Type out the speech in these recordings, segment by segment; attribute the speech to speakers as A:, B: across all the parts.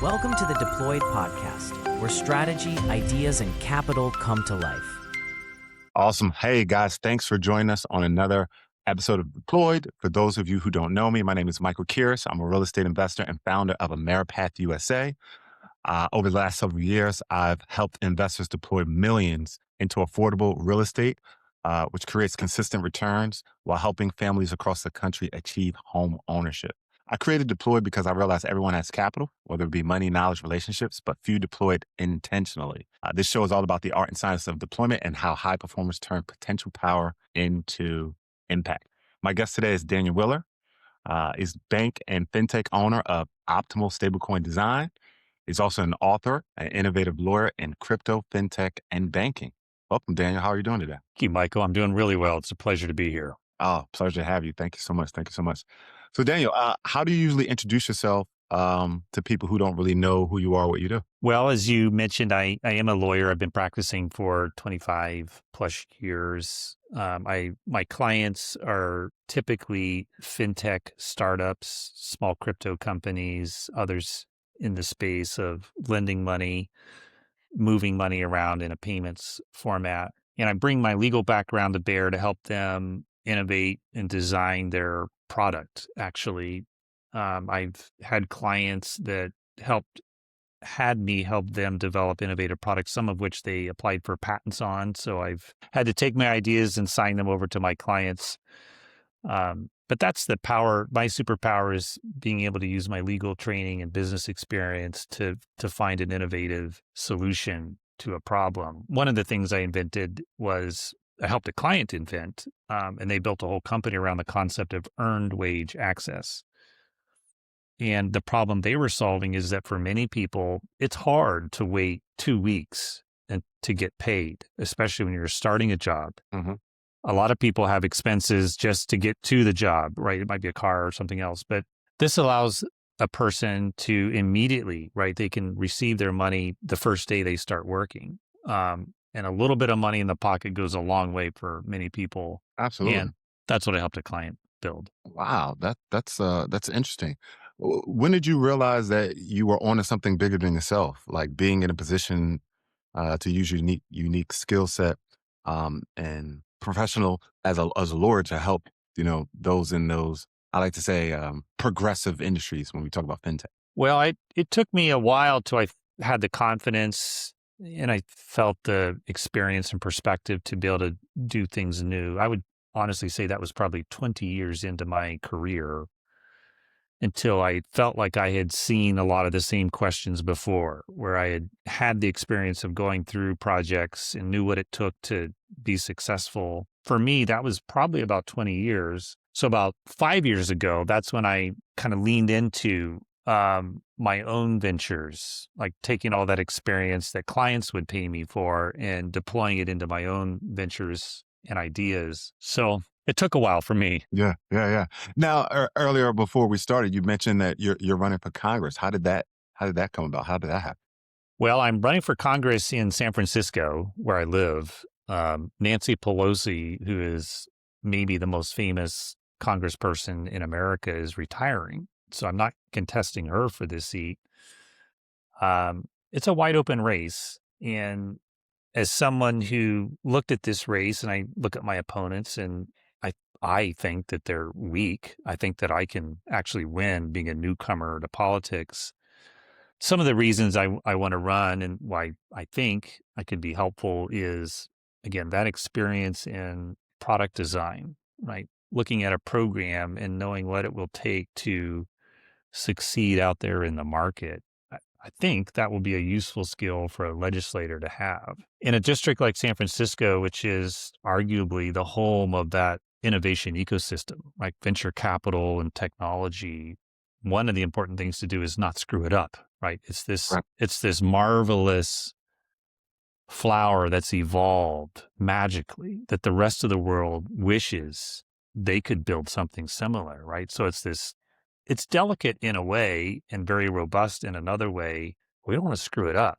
A: Welcome to the Deployed Podcast, where strategy, ideas, and capital come to life.
B: Awesome. Hey, guys, thanks for joining us on another episode of Deployed. For those of you who don't know me, my name is Michael Kearse. I'm a real estate investor and founder of Ameripath USA. Over the last several years, I've helped investors deploy millions into affordable real estate, which creates consistent returns while helping families across the country achieve home ownership. I created Deployed because I realized everyone has capital, whether it be money, knowledge, relationships, but few deployed intentionally. This show is all about the art and science of deployment and how high performers turn potential power into impact. My guest today is Daniel Willer. He's bank and fintech owner of Optimal Stablecoin Design. He's also an author, an innovative lawyer in crypto, fintech, and banking. Welcome, Daniel. How are you doing today?
C: Thank you, Michael. I'm doing really well. It's a pleasure to be here.
B: Oh, pleasure to have you. Thank you so much. Thank you so much. So, Daniel, how do you usually introduce yourself to people who don't really know who you are, what you do?
C: Well, as you mentioned, I am a lawyer. I've been practicing for 25 plus years. My clients are typically fintech startups, small crypto companies, others in the space of lending money, moving money around in a payments format. And I bring my legal background to bear to help them innovate and design their product. Actually, I've had clients that had me help them develop innovative products, some of which they applied for patents on. So I've had to take my ideas and sign them over to my clients. But that's the power. My superpower is being able to use my legal training and business experience to find an innovative solution to a problem. One of the things I invented was I helped a client invent, and they built a whole company around the concept of earned wage access. And the problem they were solving is that for many people, it's hard to wait 2 weeks and to get paid, especially when you're starting a job.
B: Mm-hmm.
C: A lot of people have expenses just to get to the job, right? It might be a car or something else, but this allows a person to immediately, right? They can receive their money the first day they start working. And a little bit of money in the pocket goes a long way for many people.
B: Absolutely.
C: And that's what I helped a client build.
B: Wow, that's interesting. When did you realize that you were onto something bigger than yourself, like being in a position to use your unique skill set and professional as a lawyer to help those in those, I like to say, progressive industries when we talk about fintech?
C: Well, it took me a while till I had the confidence and I felt the experience and perspective to be able to do things new. I would honestly say that was probably 20 years into my career until I felt like I had seen a lot of the same questions before, where I had the experience of going through projects and knew what it took to be successful. For me, that was probably about 20 years. So about 5 years ago, that's when I kind of leaned into my own ventures, like taking all that experience that clients would pay me for and deploying it into my own ventures and ideas. So it took a while for me.
B: Yeah. Now, earlier before we started, you mentioned that you're running for Congress. How did that come about? How did that happen?
C: Well, I'm running for Congress in San Francisco, where I live. Nancy Pelosi, who is maybe the most famous congressperson in America, is retiring. So I'm not contesting her for this seat. It's a wide open race. And as someone who looked at this race and I look at my opponents and I think that they're weak. I think that I can actually win being a newcomer to politics. Some of the reasons I want to run and why I think I could be helpful is, again, that experience in product design, right? Looking at a program and knowing what it will take to succeed out there in the market. I think that will be a useful skill for a legislator to have. In a district like San Francisco, which is arguably the home of that innovation ecosystem, like venture capital and technology, one of the important things to do is not screw it up, right? It's this marvelous flower that's evolved magically that the rest of the world wishes they could build something similar, right? So it's delicate in a way and very robust in another way. We don't want to screw it up.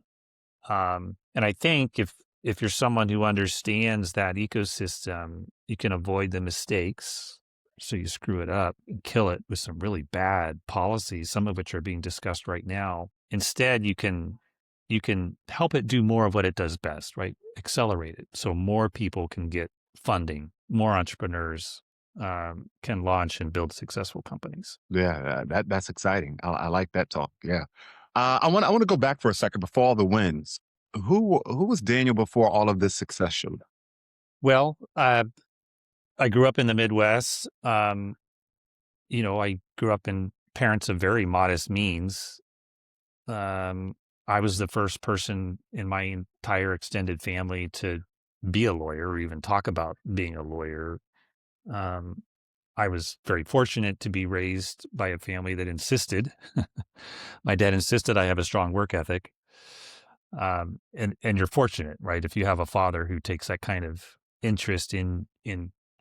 C: And I think if you're someone who understands that ecosystem, you can avoid the mistakes, So you screw it up and kill it with some really bad policies, some of which are being discussed right now. Instead, you can help it do more of what it does best, right? Accelerate it so more people can get funding, more entrepreneurs can launch and build successful companies.
B: Yeah, that's exciting. I like that talk. Yeah. I want to go back for a second before all the wins. Who was Daniel before all of this success showed up?
C: Well, I grew up in the Midwest. I grew up in parents of very modest means. Um, I was the first person in my entire extended family to be a lawyer or even talk about being a lawyer. Um, I was very fortunate to be raised by a family that insisted. My dad insisted I have a strong work ethic. And you're fortunate, right? If you have a father who takes that kind of interest in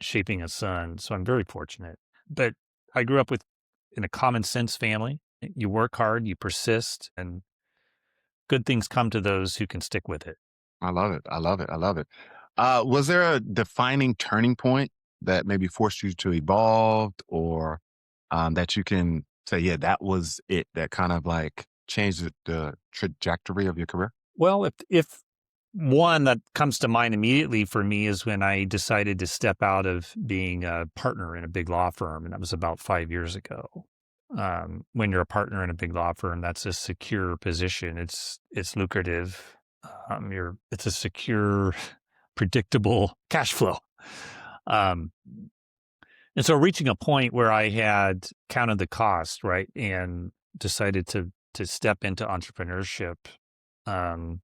C: shaping a son. So I'm very fortunate. But I grew up in a common sense family. You work hard, you persist, and good things come to those who can stick with it.
B: I love it. I love it. I love it. Was there a defining turning point that maybe forced you to evolve or that you can say, yeah, that was it that kind of like changed the trajectory of your career?
C: Well, if one that comes to mind immediately for me is when I decided to step out of being a partner in a big law firm, and that was about 5 years ago. When you're a partner in a big law firm, that's a secure position. It's lucrative. It's a secure, predictable cash flow. Um, and so reaching a point where I had counted the cost, right, and decided to step into entrepreneurship. Um,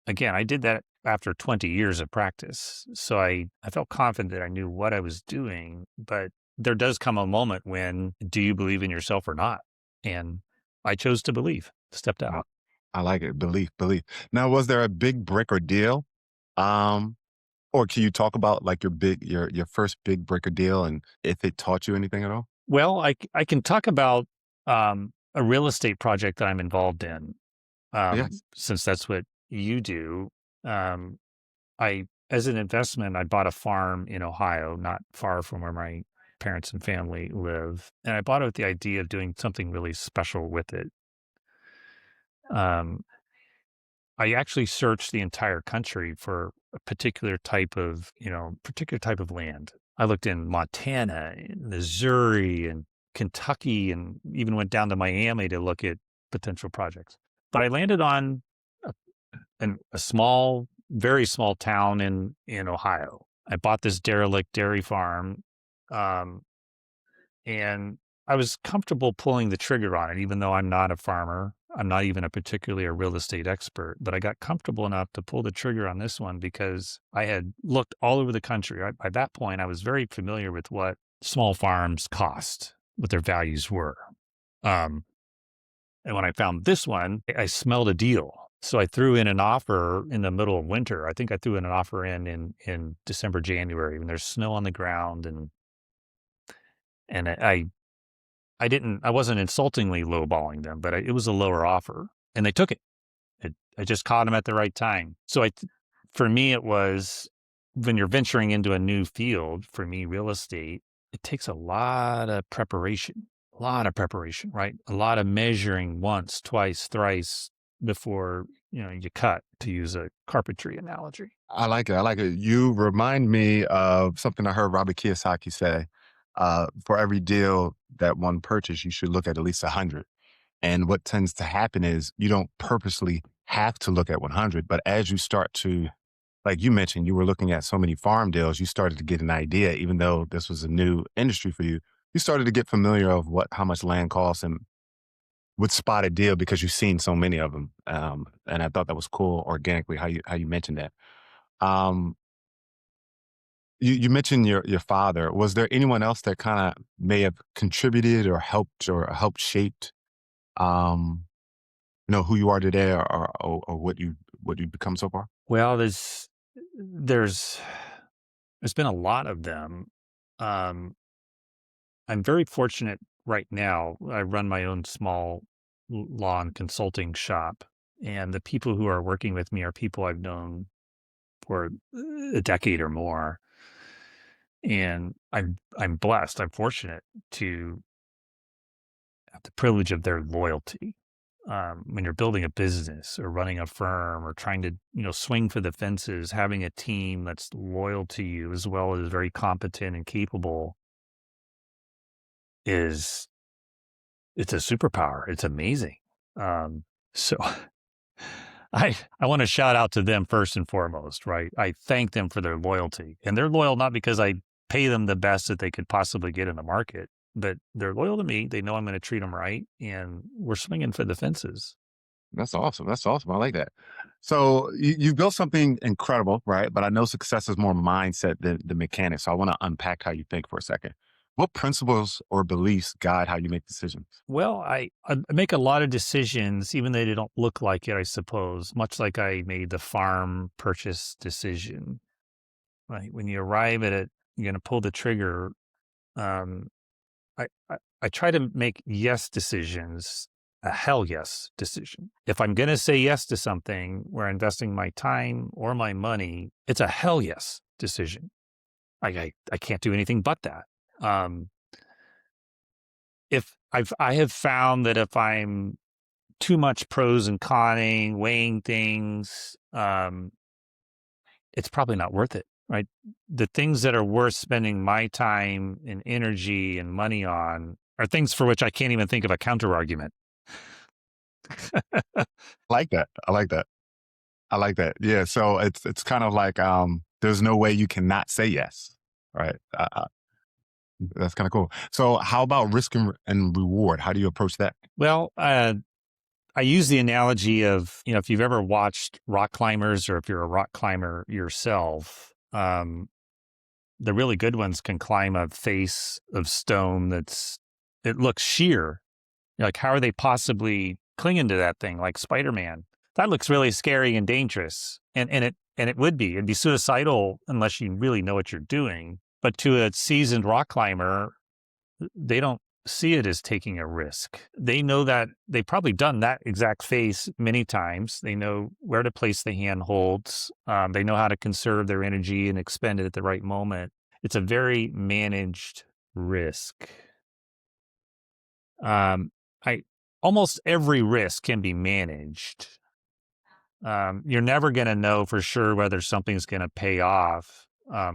C: Again, I did that after 20 years of practice. So I felt confident that I knew what I was doing, but there does come a moment when do you believe in yourself or not? And I chose to believe, stepped
B: I,
C: out.
B: I like it. Belief, belief. Now, was there a big brick or deal? Um, or can you talk about like your first big brick or deal and if it taught you anything at all?
C: Well, I can talk about a real estate project that I'm involved in,
B: Yes.
C: since that's what you do. Um, as an investment, I bought a farm in Ohio, not far from where my parents and family live. And I bought it with the idea of doing something really special with it. Um, I actually searched the entire country for a particular type of land. I looked in Montana, and Missouri, and Kentucky, and even went down to Miami to look at potential projects. But I landed on a, a small, very small town in Ohio. I bought this derelict dairy farm, um, and I was comfortable pulling the trigger on it, even though I'm not a farmer. I'm not even particularly a real estate expert, but I got comfortable enough to pull the trigger on this one because I had looked all over the country. By that point, I was very familiar with what small farms cost, what their values were. Um, and when I found this one, I smelled a deal. So I threw in an offer in the middle of winter. I think I threw in an offer in December, January when there's snow on the ground and I wasn't insultingly lowballing them, but it was a lower offer and they took it. I just caught them at the right time. So for me, it was when you're venturing into a new field, for me, real estate, it takes a lot of preparation, right? A lot of measuring once, twice, thrice before, you cut, to use a carpentry analogy.
B: I like it. I like it. You remind me of something I heard Robert Kiyosaki say. For every deal that one purchase, you should look at least 100. And what tends to happen is you don't purposely have to look at 100, but as you start to, like you mentioned, you were looking at so many farm deals, you started to get an idea, even though this was a new industry for you, you started to get familiar of how much land costs and would spot a deal because you've seen so many of them. And I thought that was cool organically how you mentioned that. Um, you mentioned your father. Was there anyone else that kind of may have contributed or helped shaped um, who you are today or what you've become so far?
C: Well, there's been a lot of them. Um, I'm very fortunate right now. I run my own small law and consulting shop, and the people who are working with me are people I've known for a decade or more. And I'm blessed. I'm fortunate to have the privilege of their loyalty. When you're building a business or running a firm or trying to, swing for the fences, having a team that's loyal to you as well as very competent and capable it's a superpower. It's amazing. So I want to shout out to them first and foremost, right? I thank them for their loyalty, and they're loyal not because I pay them the best that they could possibly get in the market, but they're loyal to me. They know I'm going to treat them right, and we're swinging for the fences.
B: That's awesome. That's awesome. I like that. So you've built something incredible, right? But I know success is more mindset than the mechanics. So I want to unpack how you think for a second. What principles or beliefs guide how you make decisions?
C: Well, I make a lot of decisions, even though they don't look like it, I suppose, much like I made the farm purchase decision. Right. When you arrive at it, you're going to pull the trigger. Um, I try to make yes decisions a hell yes decision. If I'm going to say yes to something where I'm investing my time or my money, it's a hell yes decision. I can't do anything but that. I have found that if I'm too much pros and conning, weighing things, it's probably not worth it, right? The things that are worth spending my time and energy and money on are things for which I can't even think of a counter argument.
B: I like that. I like that. I like that. Yeah. So it's kind of like there's no way you cannot say yes, right? That's kind of cool. So how about risk and reward? How do you approach that?
C: Well, I use the analogy of, if you've ever watched rock climbers or if you're a rock climber yourself, the really good ones can climb a face of stone it looks sheer. You're like, how are they possibly clinging to that thing like Spider-Man? That looks really scary and dangerous. And it would be. It'd be suicidal unless you really know what you're doing. But to a seasoned rock climber, they don't see it as taking a risk. They know that they've probably done that exact face many times. They know where to place the handholds. They know how to conserve their energy and expend it at the right moment. It's a very managed risk. Almost every risk can be managed. You're never going to know for sure whether something's going to pay off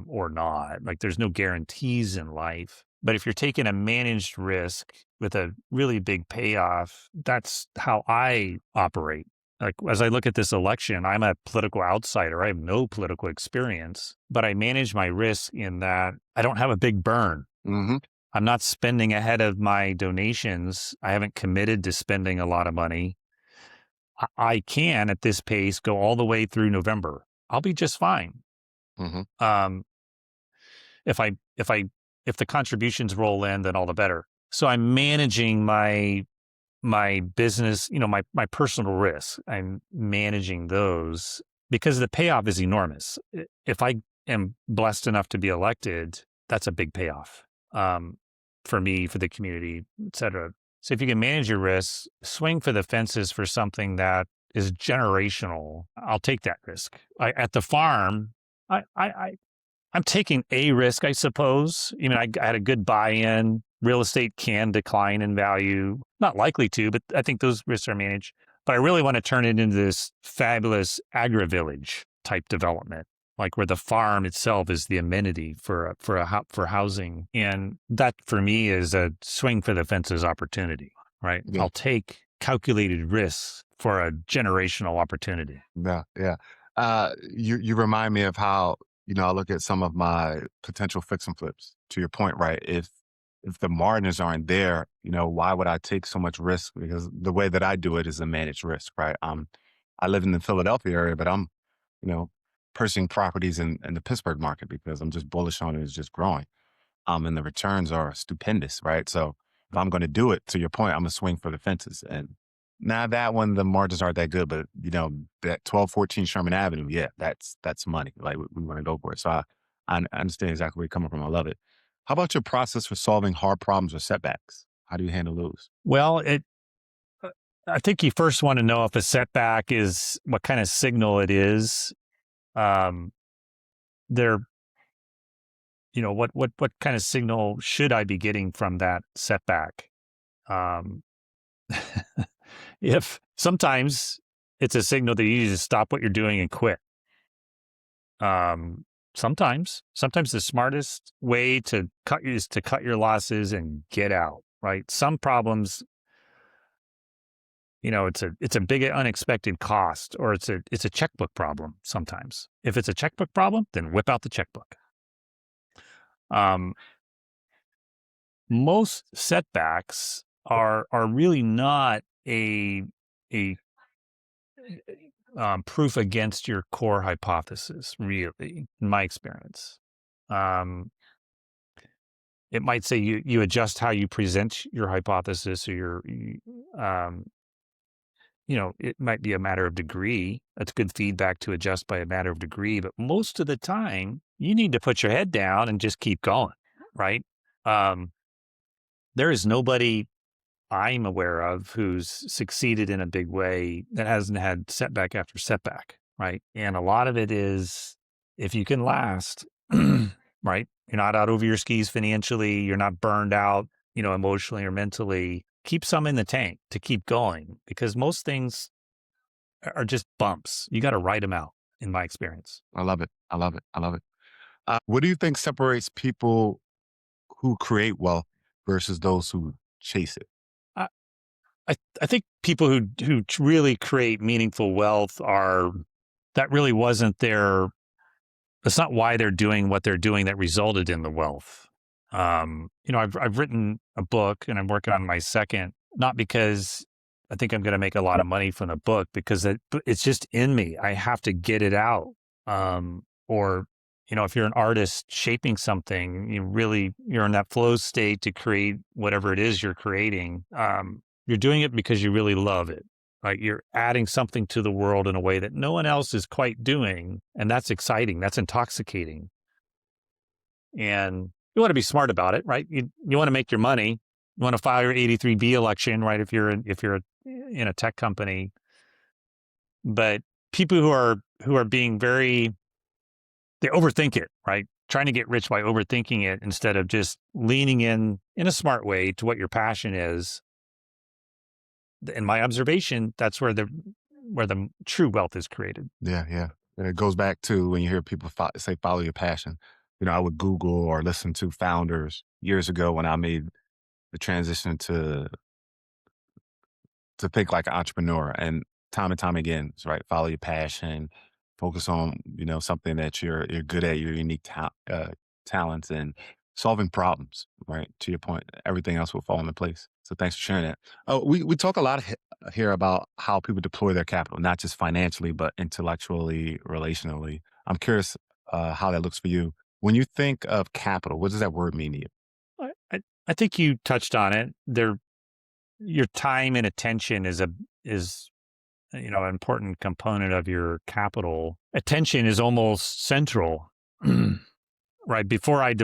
C: or not. Like there's no guarantees in life. But if you're taking a managed risk with a really big payoff, that's how I operate. Like as I look at this election, I'm a political outsider. I have no political experience, but I manage my risk in that I don't have a big burn.
B: Mm-hmm.
C: I'm not spending ahead of my donations. I haven't committed to spending a lot of money. I can, at this pace, go all the way through November. I'll be just fine.
B: Mm-hmm.
C: If the contributions roll in, then all the better. So I'm managing my business, my personal risks. I'm managing those because the payoff is enormous. If I am blessed enough to be elected, that's a big payoff for me, for the community, et cetera. So if you can manage your risks, swing for the fences for something that is generational, I'll take that risk. At the farm, I'm taking a risk, I suppose. I had a good buy-in. Real estate can decline in value. Not likely to, but I think those risks are managed. But I really want to turn it into this fabulous agri-village type development, like where the farm itself is the amenity for housing. And that for me is a swing for the fences opportunity, right? Yeah. I'll take calculated risks for a generational opportunity.
B: Yeah, yeah. You remind me of how, I look at some of my potential fix and flips. To your point, right? If the margins aren't there, why would I take so much risk? Because the way that I do it is a managed risk, right? I live in the Philadelphia area, but I'm, purchasing properties in the Pittsburgh market because I'm just bullish on it. It's just growing. And the returns are stupendous, right? So if I'm going to do it, to your point, I'm going to swing for the fences. And now that one, the margins aren't that good, but that 1214 Sherman Avenue, yeah, that's money. Like we want to go for it. So I understand exactly where you're coming from. I love it. How about your process for solving hard problems or setbacks? How do you handle those?
C: Well, I think you first want to know if a setback is what kind of signal it is. There what kind of signal should I be getting from that setback? Um, if sometimes it's a signal that you need to stop what you're doing and quit. Um, sometimes the smartest way to cut is to cut your losses and get out, right? Some problems, it's a big unexpected cost, or it's a checkbook problem sometimes. If it's a checkbook problem, then whip out the checkbook. Um, most setbacks are really not a proof against your core hypothesis, really, in my experience. It might say you adjust how you present your hypothesis, or it might be a matter of degree. That's good feedback to adjust by a matter of degree. But most of the time, you need to put your head down and just keep going, right? There is nobody I'm aware of who's succeeded in a big way that hasn't had setback after setback, right? And a lot of it is, if you can last, right? You're not out over your skis financially. You're not burned out, emotionally or mentally. Keep some in the tank to keep going, because most things are just bumps. You got to write them out, in my experience.
B: I love it. I love it. I love it. What do you think separates people who create wealth versus those who chase it?
C: I think people who really create meaningful wealth that really wasn't that's not why they're doing what they're doing that resulted in the wealth. I've written a book and I'm working on my second, not because I think I'm going to make a lot of money from the book, because it's just in me. I have to get it out. Or, if you're an artist shaping something, you're in that flow state to create whatever it is you're creating. You're doing it because you really love it. Right? You're adding something to the world in a way that no one else is quite doing. And that's exciting. That's intoxicating. And you want to be smart about it, right? You want to make your money. You want to file your 83B election, right? If you're in a tech company. But people who are being they overthink it, right? Trying to get rich by overthinking it instead of just leaning in a smart way to what your passion is. In my observation, that's where the true wealth is created.
B: Yeah, yeah. And it goes back to when you hear people say, follow your passion. I would Google or listen to founders years ago when I made the transition to think like an entrepreneur, and time again, it's right. Follow your passion, focus on, something that you're good at, your unique talents, and solving problems, right? To your point, everything else will fall into place. So thanks for sharing that. Oh, we talk a lot here about how people deploy their capital, not just financially, but intellectually, relationally. I'm curious how that looks for you. When you think of capital, what does that word mean to you?
C: I think you touched on it. Your time and attention is an important component of your capital. Attention is almost central, right? Before I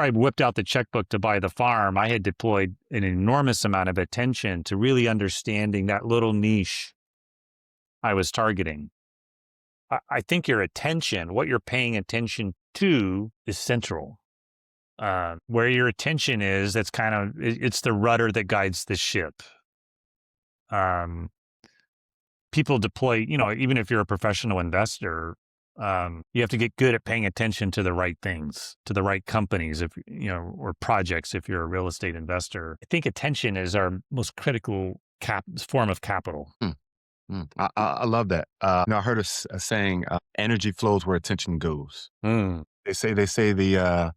C: whipped out the checkbook to buy the farm, I had deployed an enormous amount of attention to really understanding that little niche I was targeting. I think your attention, what you're paying attention to, is central. Where your attention is, that's it's the rudder that guides the ship. People deploy, even if you're a professional investor, you have to get good at paying attention to the right things, to the right companies, or projects. If you're a real estate investor, I think attention is our most critical form of capital.
B: I love that. I heard a saying, energy flows where attention goes. They say the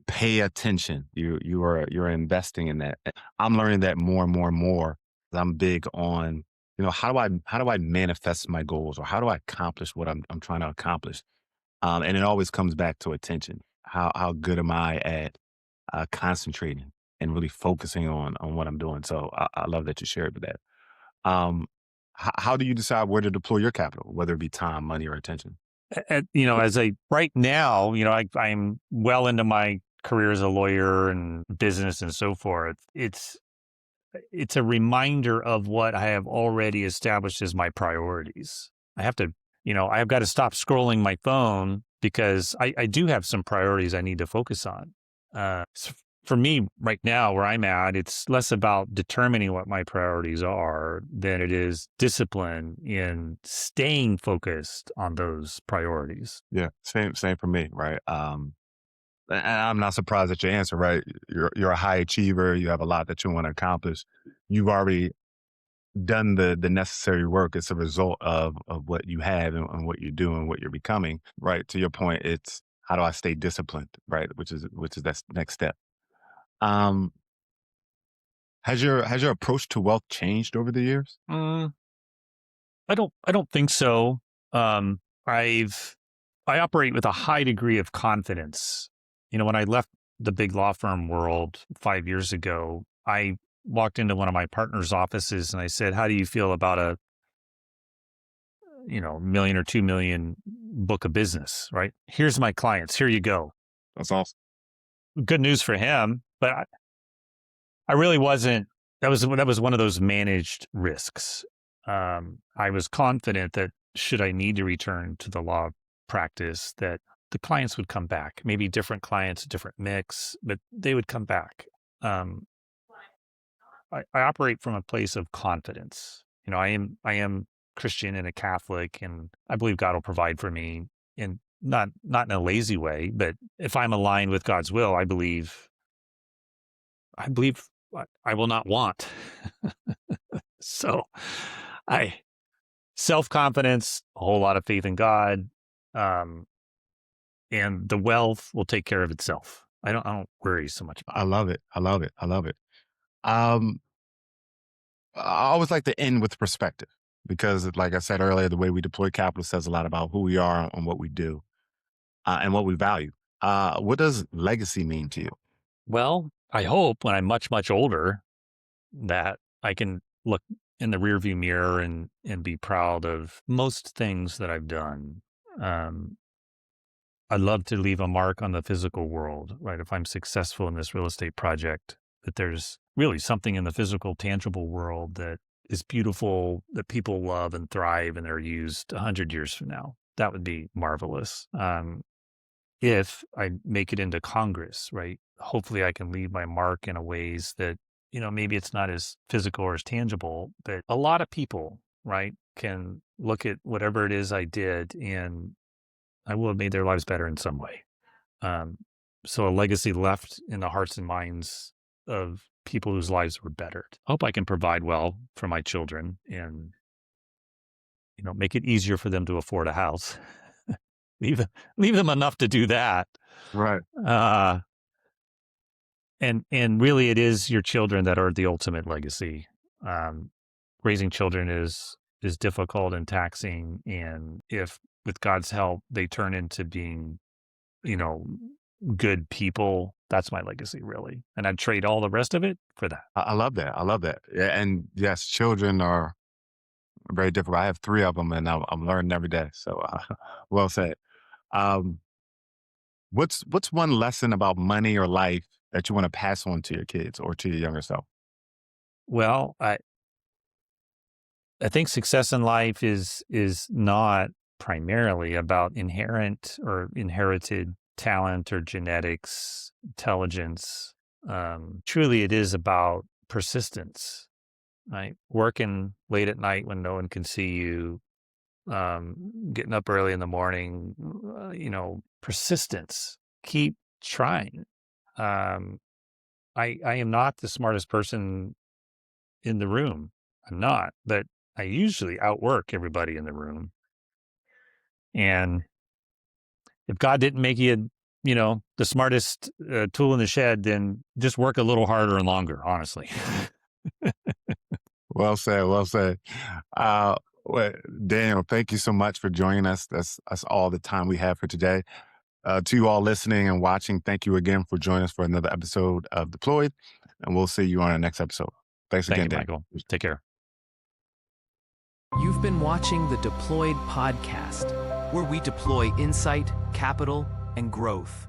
B: pay attention. You're investing in that. I'm learning that more and more and more. I'm big on, how do I manifest my goals, or how do I accomplish what I'm trying to accomplish? And it always comes back to attention. How good am I at concentrating and really focusing on what I'm doing? So I love that you shared that. How do you decide where to deploy your capital, whether it be time, money, or attention?
C: Right now, I'm well into my career as a lawyer and business and so forth. It's a reminder of what I have already established as my priorities. I have to, I've got to stop scrolling my phone because I do have some priorities I need to focus on. So for me right now, where I'm at, it's less about determining what my priorities are than it is discipline in staying focused on those priorities.
B: Yeah, same for me, right? And I'm not surprised at your answer, right? You're a high achiever. You have a lot that you want to accomplish. You've already done the necessary work. It's a result of what you have and what you're doing, what you're becoming, right? To your point, it's how do I stay disciplined, right? Which is that next step. Um, has your approach to wealth changed over the years?
C: Mm, I don't think so. Um, I operate with a high degree of confidence. When I left the big law firm world 5 years ago, I walked into one of my partner's offices and I said, "How do you feel about a, million or 2 million book of business, right? Here's my clients. Here you go."
B: That's awesome.
C: Good news for him, but I really wasn't. That was one of those managed risks. I was confident that should I need to return to the law practice, that the clients would come back. Maybe different clients, different mix, but they would come back. Um, I operate from a place of confidence. I am Christian and a Catholic, and I believe God will provide for me, and not in a lazy way, but if I'm aligned with God's will, I believe I will not want. So I self-confidence, a whole lot of faith in God, um, and the wealth will take care of itself. I don't worry so much about
B: I love it. I love it. I love it. Um, I always like to end with perspective because, like I said earlier, the way we deploy capital says a lot about who we are and what we do and what we value. What does legacy mean to you?
C: Well, I hope when I'm much, much older that I can look in the rearview mirror and be proud of most things that I've done. Um, I'd love to leave a mark on the physical world, right? If I'm successful in this real estate project, that there's really something in the physical, tangible world that is beautiful, that people love and thrive, and they're used 100 years from now. That would be marvelous. If I make it into Congress, right? Hopefully I can leave my mark in a ways that, maybe it's not as physical or as tangible, but a lot of people, right, can look at whatever it is I did and I will have made their lives better in some way. Um, so a legacy left in the hearts and minds of people whose lives were bettered. I hope I can provide well for my children and, make it easier for them to afford a house. leave them enough to do that.
B: Right.
C: Uh, and really it is your children that are the ultimate legacy. Raising children is difficult and taxing. And if with God's help, they turn into being, good people, that's my legacy really. And I'd trade all the rest of it for that.
B: I love that. I love that. Yeah, and yes, children are very difficult. I have three of them, and I'm learning every day. So, well said. Um, what's one lesson about money or life that you want to pass on to your kids or to your younger self?
C: Well, I think success in life is not primarily about inherent or inherited talent or genetics, intelligence. Truly, it is about persistence, right? Working late at night when no one can see you, getting up early in the morning, persistence. Keep trying. Um, I am not the smartest person in the room. I'm not, but I usually outwork everybody in the room. And if God didn't make you, the smartest tool in the shed, then just work a little harder and longer, honestly.
B: Well said. Well said. Well, Daniel, thank you so much for joining us. That's all the time we have for today. To you all listening and watching, thank you again for joining us for another episode of Deployed, and we'll see you on our next episode. Thanks
C: Thank
B: again,
C: you,
B: Daniel.
C: Michael. Take care.
A: You've been watching the Deployed podcast, where we deploy insight, capital, and growth.